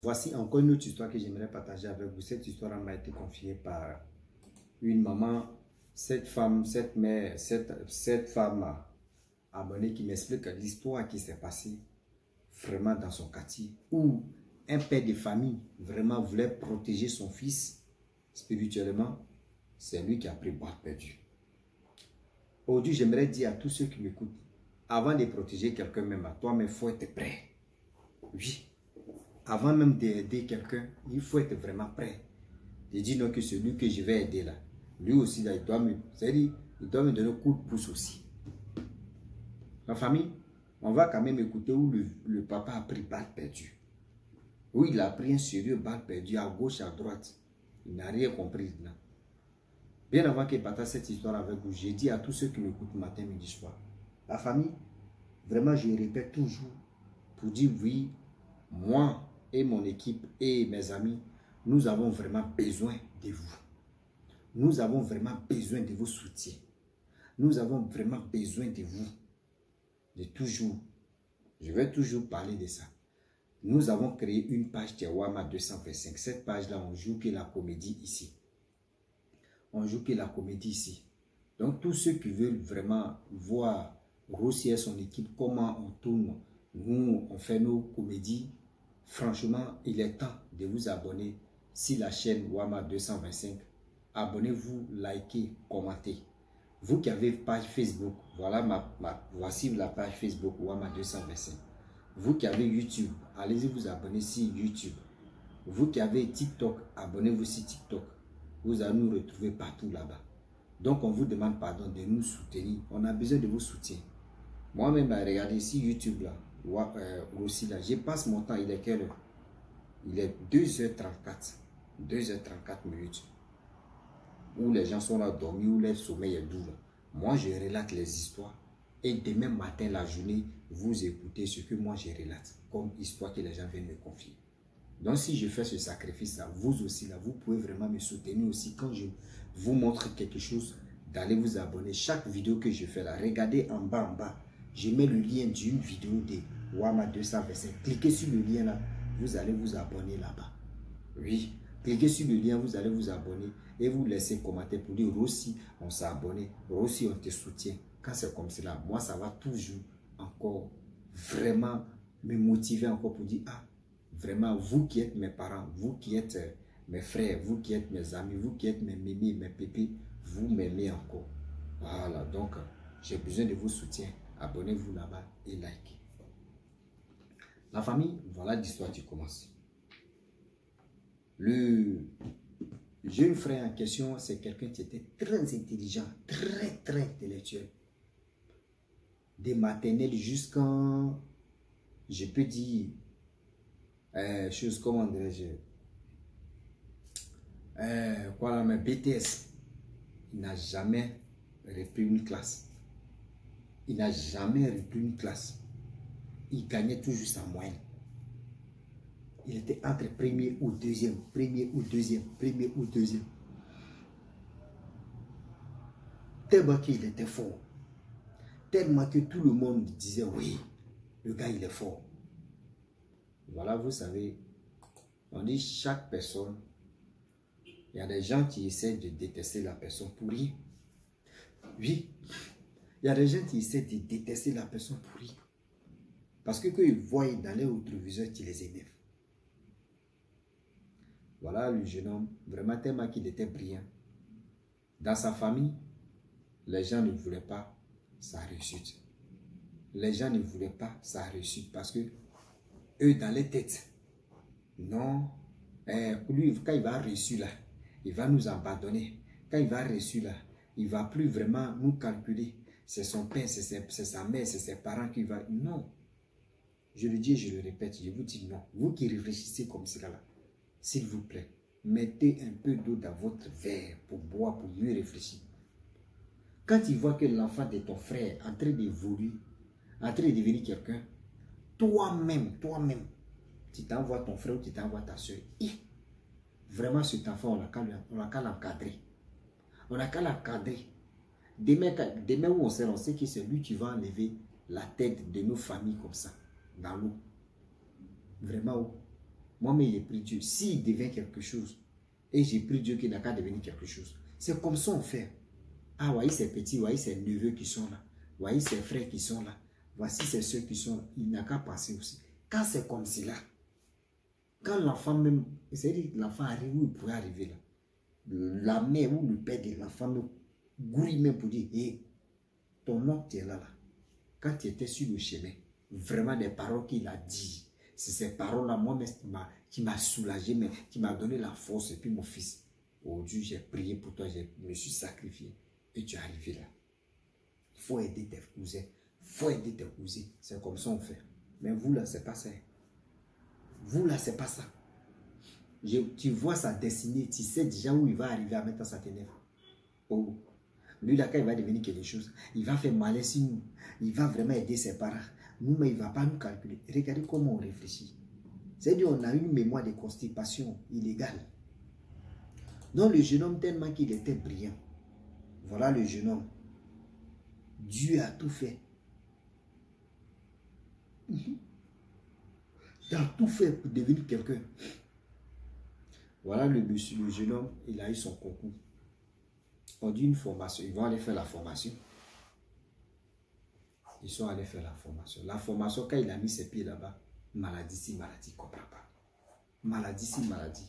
Voici encore une autre histoire que j'aimerais partager avec vous. Cette histoire m'a été confiée par une maman. Cette femme, cette mère, cette femme abonnée qui m'explique l'histoire qui s'est passée vraiment dans son quartier, où un père de famille vraiment voulait protéger son fils spirituellement. C'est lui qui a pris balle perdue. Aujourd'hui, j'aimerais dire à tous ceux qui m'écoutent, avant de protéger quelqu'un, même à toi, mais il faut être prêt. Oui. Avant même d'aider quelqu'un, il faut être vraiment prêt. Je dis non que celui que je vais aider là, lui aussi là, il doit me donner un coup de pouce aussi. Ma famille, on va quand même écouter où le papa a pris balle perdue. Où il a pris un sérieux balle perdue à gauche, à droite. Il n'a rien compris là. Bien avant qu'il partage cette histoire avec vous, j'ai dit à tous ceux qui m'écoutent matin, midi, soir. La famille, vraiment je répète toujours pour dire oui, moi et mon équipe et mes amis, nous avons vraiment besoin de vous. Nous avons vraiment besoin de vos soutiens. Nous avons vraiment besoin de vous. De toujours. Je vais toujours parler de ça. Nous avons créé une page Tiawama 225. Cette page-là, on joue que la comédie ici. On joue que la comédie ici. Donc, tous ceux qui veulent vraiment voir Rossi et son équipe, comment on tourne, nous, on fait nos comédies. Franchement, il est temps de vous abonner si la chaîne Wama 225. Abonnez-vous, likez, commentez. Vous qui avez page Facebook, voilà voici la page Facebook Wama 225. Vous qui avez YouTube, allez-y vous abonner sur YouTube. Vous qui avez TikTok, abonnez-vous sur TikTok. Vous allez nous retrouver partout là-bas. Donc on vous demande pardon de nous soutenir. On a besoin de vos soutiens. Moi-même, regardez ici YouTube là. Aussi là, je passe mon temps, il est quelle heure? Il est 2h34, 2h34 minutes, où les gens sont là dormis, où leur sommeil est doux. Moi, je relate les histoires, et demain matin, la journée, vous écoutez ce que moi je relate, comme histoire que les gens viennent me confier. Donc, si je fais ce sacrifice-là, vous aussi, là, vous pouvez vraiment me soutenir aussi. Quand je vous montre quelque chose, d'aller vous abonner. Chaque vidéo que je fais là, regardez en bas, je mets le lien d'une vidéo de Wama 225. Cliquez sur le lien là, vous allez vous abonner là-bas. Oui, cliquez sur le lien, vous allez vous abonner et vous laissez commenter pour dire Rossi, on s'est abonné, Rossi, on te soutient. Quand c'est comme cela, moi, ça va toujours encore vraiment me motiver encore pour dire, ah, vraiment, vous qui êtes mes parents, vous qui êtes mes frères, vous qui êtes mes amis, vous qui êtes mes mémis, mes pépés, vous m'aimez encore. Voilà, donc, j'ai besoin de vos soutiens. Abonnez-vous là-bas et likez. La famille, voilà l'histoire qui commence. Le jeune frère en question, c'est quelqu'un qui était très intelligent, très intellectuel. Des maternelles jusqu'en, je peux dire, chose comment dirais-je, quoi mais BTS. Il n'a jamais repris une classe. Il n'a jamais repris une classe. Il gagnait toujours sa moyenne. Il était entre premier ou deuxième, premier ou deuxième, premier ou deuxième. Tellement qu'il était fort. Tellement que tout le monde disait, oui, le gars il est fort. Voilà, vous savez, on dit chaque personne, il y a des gens qui essaient de détester la personne pour rien. Oui, il y a des gens qui essaient de détester la personne pour rien. Parce que quand ils voient dans les rétroviseurs, qui les énervent. Voilà le jeune homme, vraiment tellement qu'il était brillant. Dans sa famille, les gens ne voulaient pas sa réussite. Les gens ne voulaient pas sa réussite parce que eux, dans les têtes, non, lui, quand il va réussir là, il va nous abandonner. Quand il va réussir là, il ne va plus vraiment nous calculer. C'est son père, c'est sa mère, c'est ses parents qui vont... Non. Je le dis et je le répète, je vous dis non. Vous qui réfléchissez comme cela là, s'il vous plaît, mettez un peu d'eau dans votre verre pour boire, pour mieux réfléchir. Quand tu vois que l'enfant de ton frère est en train d'évoluer, en train de devenir quelqu'un, toi-même, tu t'envoies ton frère ou tu t'envoies ta soeur. Vraiment, cet enfant, on n'a qu'à l'encadrer. On n'a qu'à l'encadrer. Demain où on sait que c'est lui qui va enlever la tête de nos familles comme ça, dans l'eau. Vraiment, Moi-même, j'ai pris Dieu. S'il devient quelque chose, et j'ai pris Dieu qui n'a qu'à devenir quelque chose. C'est comme ça on fait. Ah, voyez ces petits, voyez ces neveux qui sont là. Voyez ces frères qui sont là. Voici ces soeurs qui sont là. Il n'a qu'à passer aussi. Quand c'est comme cela, quand l'enfant même, c'est-à-dire que l'enfant arrive où il pourrait arriver là. La mère ou le père de l'enfant me gouille même pour dire, hé, ton oncle tu es là, là. Quand tu étais sur le chemin, vraiment des paroles qu'il a dit, c'est ces paroles-là, moi-même, qui m'a soulagé, mais qui m'a donné la force. Et puis mon fils, oh Dieu, j'ai prié pour toi, je me suis sacrifié. Et tu es arrivé là. Il faut aider tes cousins. Il faut aider tes cousins. C'est comme ça on fait. Mais vous là, c'est pas ça. Vous là, c'est pas ça. Tu vois sa destinée, tu sais déjà où il va arriver à mettre sa ténèbre. Oh. Lui là, quand il va devenir quelque chose, il va faire malin sur nous. Il va vraiment aider ses parents. Nous, mais il ne va pas nous calculer. Regardez comment on réfléchit. C'est-à-dire qu'on a une mémoire de constipation illégale. Donc le jeune homme, tellement qu'il était brillant. Voilà le jeune homme. Dieu a tout fait. Il a tout fait pour devenir quelqu'un. Voilà le monsieur, le jeune homme, il a eu son concours. On dit une formation. Ils vont aller faire la formation. Ils sont allés faire la formation. La formation, quand il a mis ses pieds là-bas, maladie si maladie, il ne comprend pas. Maladie si maladie.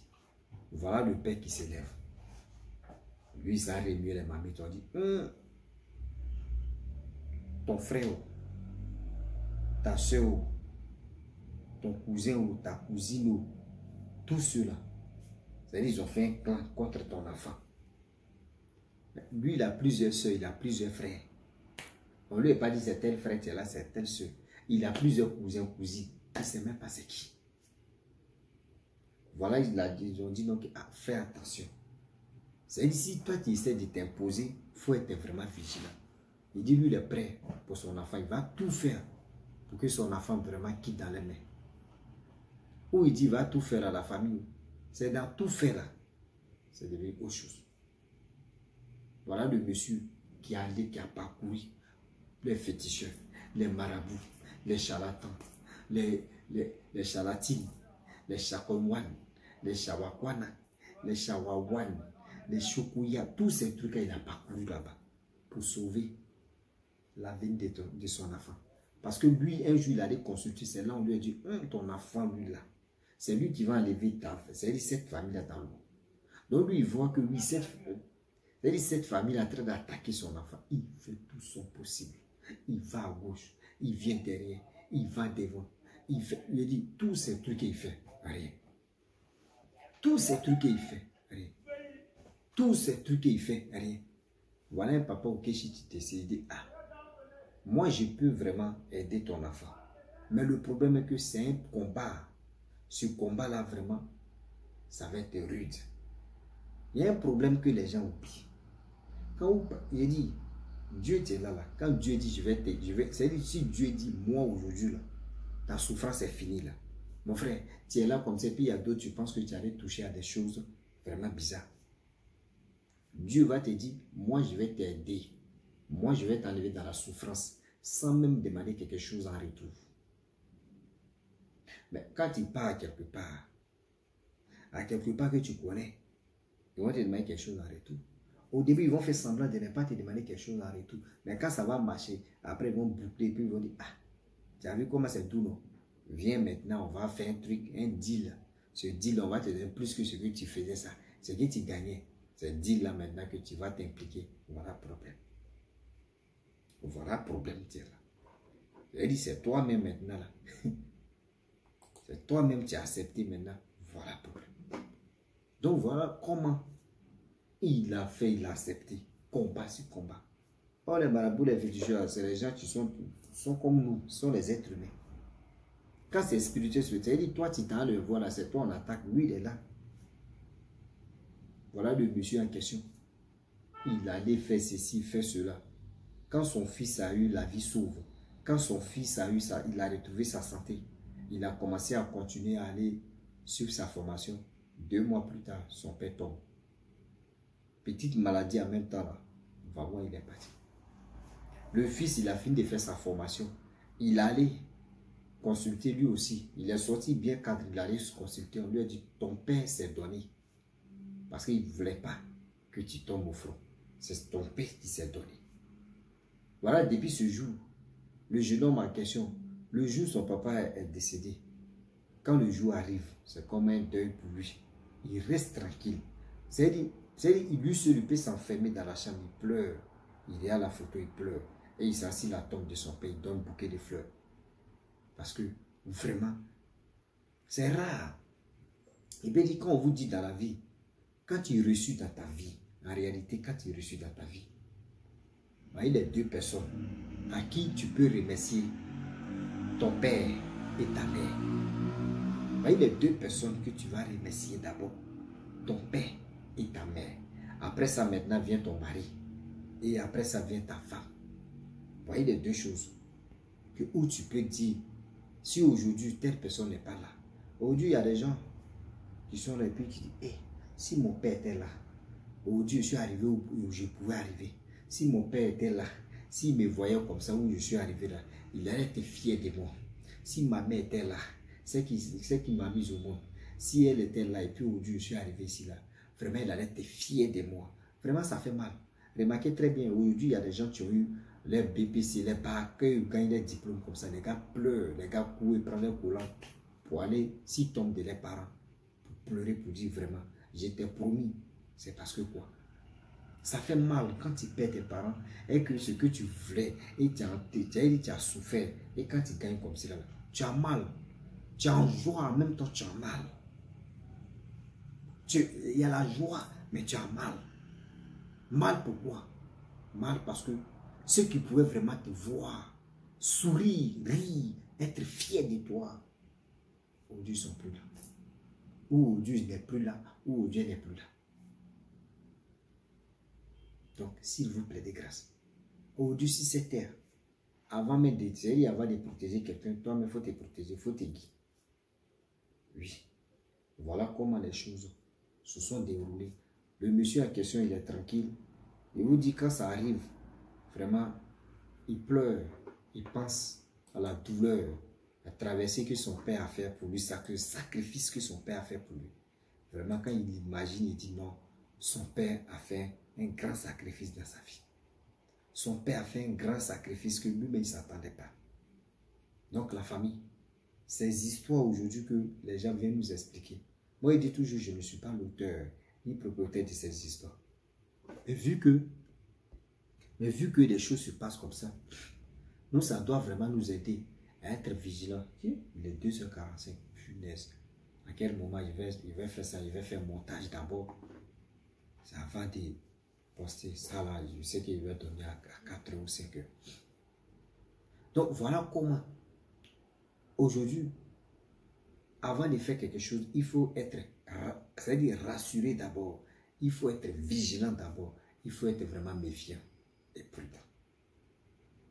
Voilà le père qui s'élève. Lui, il a remué les mamies. On dit, ton frère, ta soeur, ton cousin ou ta cousine, tous ceux-là, c'est-à-dire ils ont fait un clan contre ton enfant. Lui, il a plusieurs soeurs, il a plusieurs frères. On ne lui a pas dit c'est tel frère, c'est là, c'est telle soeur. Il a plusieurs cousins, cousines. Il ne sait même pas c'est qui. Voilà, ils ont dit donc, ah, fais attention. C'est-à-dire, si toi tu essaies de t'imposer, il faut être vraiment vigilant. Il dit, lui, il est prêt pour son enfant. Il va tout faire pour que son enfant vraiment quitte dans les mains. Ou il dit, il va tout faire à la famille. C'est dans tout faire là. C'est devenu autre chose. Voilà le monsieur qui a parcouru les féticheurs, les marabouts, les charlatans, les charlatines, les chakomouanes, les chawakwana, les chawawan, les choukouya, tous ces trucs-là, il a parcouru là-bas pour sauver la vie de son enfant. Parce que lui, un jour, il allait consulter, c'est là on lui a dit, ton enfant, lui là, c'est lui qui va enlever ta famille, c'est-à-dire cette famille-là dans l'eau. Donc lui, il voit que oui, cette famille est en train d'attaquer son enfant. Il fait tout son possible. Il va à gauche, il vient derrière, il va devant. Il dit, tous ces trucs qu'il fait, rien. Tous ces trucs qu'il fait, rien. Tous ces trucs qu'il fait, rien. Voilà un papa auquel tu t'essayes de dire, ah, moi je peux vraiment aider ton enfant. Mais le problème est que c'est un combat. Ce combat-là, vraiment, ça va être rude. Il y a un problème que les gens oublient. Quand il dit, Dieu était là, là. Quand Dieu dit, c'est-à-dire, si Dieu dit, moi aujourd'hui, là, ta souffrance est finie, là. Mon frère, tu es là comme ça, puis il y a d'autres, tu penses que tu allais toucher à des choses vraiment bizarres. Dieu va te dire, moi je vais t'aider. Moi je vais t'enlever dans la souffrance, sans même demander quelque chose en retour. Mais quand tu pars à quelque part que tu connais, ils vont te demander quelque chose en retour. Au début, ils vont faire semblant de ne pas te demander quelque chose en retour. Mais quand ça va marcher, après ils vont boucler, puis ils vont dire, ah, tu as vu comment c'est doux, non? Viens maintenant, on va faire un truc, un deal. Ce deal, on va te donner plus que ce que tu faisais ça. Ce que tu gagnais. Ce deal-là maintenant que tu vas t'impliquer. Voilà le problème. Voilà le problème, tu es là. Je dis, c'est toi-même maintenant là. C'est toi-même qui as accepté maintenant. Voilà le problème. Donc voilà comment il a fait, il a accepté. Combat sur combat. Oh, les marabouts, les féticheurs, c'est les gens qui sont comme nous, sont les êtres humains. Quand c'est spirituel, c'est-à-dire, toi, tu t'en le vois là, c'est toi, on attaque. Lui, il est là. Voilà le monsieur en question. Il allait faire ceci, faire cela. Quand son fils a eu la vie sauve, quand son fils a eu ça, il a retrouvé sa santé. Il a commencé à continuer à aller suivre sa formation. 2 mois plus tard, son père tombe. Petite maladie en même temps là. Vraiment, il est parti. Le fils, il a fini de faire sa formation. Il allait consulter lui aussi. Il est sorti bien cadre, il allait se consulter. On lui a dit, ton père s'est donné. Parce qu'il ne voulait pas que tu tombes au front. C'est ton père qui s'est donné. Voilà, depuis ce jour, le jeune homme en question, le jour où son papa est décédé, quand le jour arrive, c'est comme un deuil pour lui. Il reste tranquille. C'est-à-dire, lui seul, il peut s'enfermer dans la chambre, il pleure. Il est à la photo, il pleure. Et il s'assied à la tombe de son père, il donne un bouquet de fleurs. Parce que, vraiment, c'est rare. Et bien, quand on vous dit dans la vie, quand tu es reçu dans ta vie, en réalité, quand tu es reçu dans ta vie, il y a deux personnes à qui tu peux remercier ton père et ta mère. Il y a deux personnes que tu vas remercier d'abord, ton père et ta mère. Après ça, maintenant, vient ton mari. Et après ça, vient ta femme. Il y a deux choses où tu peux dire, si aujourd'hui, telle personne n'est pas là. Aujourd'hui, il y a des gens qui sont là et puis qui disent, hey, si mon père était là, aujourd'hui, je suis arrivé où je pouvais arriver. Si mon père était là, s'il me voyait comme ça où je suis arrivé là, il allait être fier de moi. Si ma mère était là, c'est qui m'a mis au monde. Si elle était là et puis aujourd'hui, je suis arrivé ici là, vraiment, il allait être fier de moi. Vraiment, ça fait mal. Remarquez très bien, aujourd'hui, il y a des gens qui ont eu les BPC, les bacs, qui gagnent des diplômes comme ça. Les gars pleurent, les gars courent et prennent leur collant pour aller, s'ils tombent de leurs parents, pour pleurer, pour dire vraiment, j'étais promis. C'est parce que quoi? Ça fait mal quand tu perds tes parents et que ce que tu voulais, et tu as souffert, et quand tu gagnes comme cela, tu as mal. Tu as en joie, en même temps tu as mal. Il y a la joie, mais tu as mal. Mal pourquoi? Mal parce que ceux qui pouvaient vraiment te voir, sourire, rire, être fiers de toi, aujourd'hui ils ne sont plus là. Ou aujourd'hui il n'est plus là, ou aujourd'hui il n'est plus là. Donc, s'il vous plaît, de grâce, aujourd'hui, si c'est terre, avant même de protéger quelqu'un, toi-même, il faut te protéger, il faut te guider. Oui. Voilà comment les choses se sont déroulées. Le monsieur en question, il est tranquille. Il vous dit quand ça arrive, vraiment, il pleure, il pense à la douleur, à la traversée que son père a fait pour lui, le sacrifice que son père a fait pour lui. Vraiment, quand il imagine, il dit non, son père a fait un grand sacrifice dans sa vie. Son père a fait un grand sacrifice que lui-même ne s'attendait pas. Donc la famille, ces histoires aujourd'hui que les gens viennent nous expliquer. Moi, il dit toujours, je ne suis pas l'auteur ni propriétaire de ces histoires. Mais vu que les choses se passent comme ça, nous, ça doit vraiment nous aider à être vigilants. Il est 2h45, punaise. À quel moment il va faire ça? Il va faire montage d'abord. C'est avant de poster ça là. Je sais qu'il va donner à 4h ou 5h. Donc voilà comment, aujourd'hui, avant de faire quelque chose, il faut être, c'est-à-dire rassuré d'abord. Il faut être vigilant d'abord. Il faut être vraiment méfiant et prudent.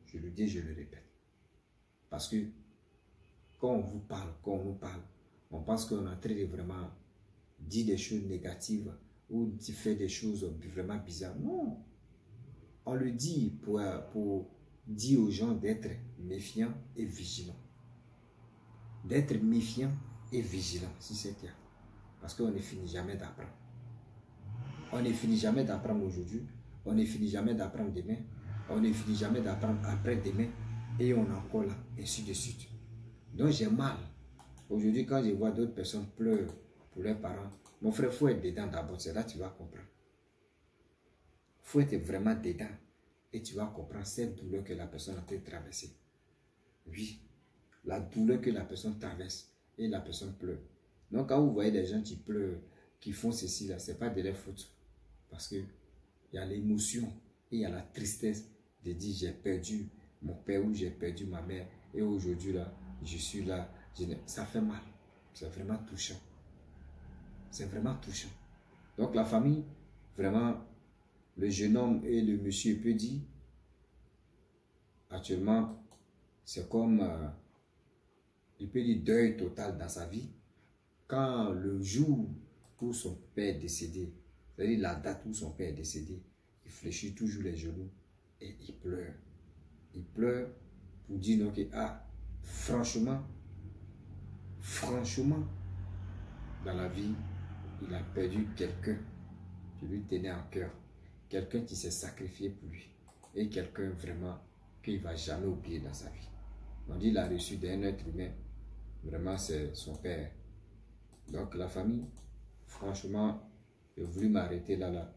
Je le dis, je le répète. Parce que quand on vous parle, on pense qu'on est en train de vraiment dire des choses négatives ou de faire des choses vraiment bizarres. Non. On le dit pour dire aux gens d'être méfiants et vigilants. D'être méfiant et vigilant, si c'est clair. Parce qu'on ne finit jamais d'apprendre. On ne finit jamais d'apprendre aujourd'hui. On ne finit jamais d'apprendre demain. On ne finit jamais d'apprendre après-demain. Et on est encore là, ainsi de suite. Donc j'ai mal. Aujourd'hui, quand je vois d'autres personnes pleurer pour leurs parents, mon frère, il faut être dedans d'abord. C'est là que tu vas comprendre. Il faut être vraiment dedans. Et tu vas comprendre cette douleur que la personne a peut traverser. Oui. La douleur que la personne traverse et la personne pleure. Donc quand vous voyez des gens qui pleurent, qui font ceci là, ce n'est pas de leur faute. Parce qu'il y a l'émotion et il y a la tristesse de dire j'ai perdu mon père ou j'ai perdu ma mère et aujourd'hui là, je suis là. Ça fait mal. C'est vraiment touchant. C'est vraiment touchant. Donc la famille, vraiment, le jeune homme et le monsieur peut dire, actuellement, c'est comme... il peut dire deuil total dans sa vie. Quand le jour où son père est décédé, c'est-à-dire la date où son père est décédé, il fléchit toujours les genoux et il pleure. Il pleure pour dire donc, ah, franchement, franchement, dans la vie, il a perdu quelqu'un qui lui tenait en cœur. Quelqu'un qui s'est sacrifié pour lui. Et quelqu'un vraiment qu'il ne va jamais oublier dans sa vie. On dit qu'il a reçu d'un être humain. Vraiment, c'est son père. Donc, la famille, franchement, j'ai voulu m'arrêter là.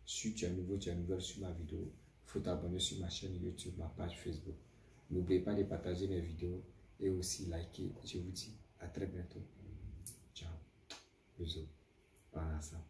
Si tu es nouveau, tu es nouvelle sur ma vidéo, il faut t'abonner sur ma chaîne YouTube, ma page Facebook. N'oubliez pas de partager mes vidéos et aussi liker. Je vous dis à très bientôt. Ciao. Bisous. Voilà ça.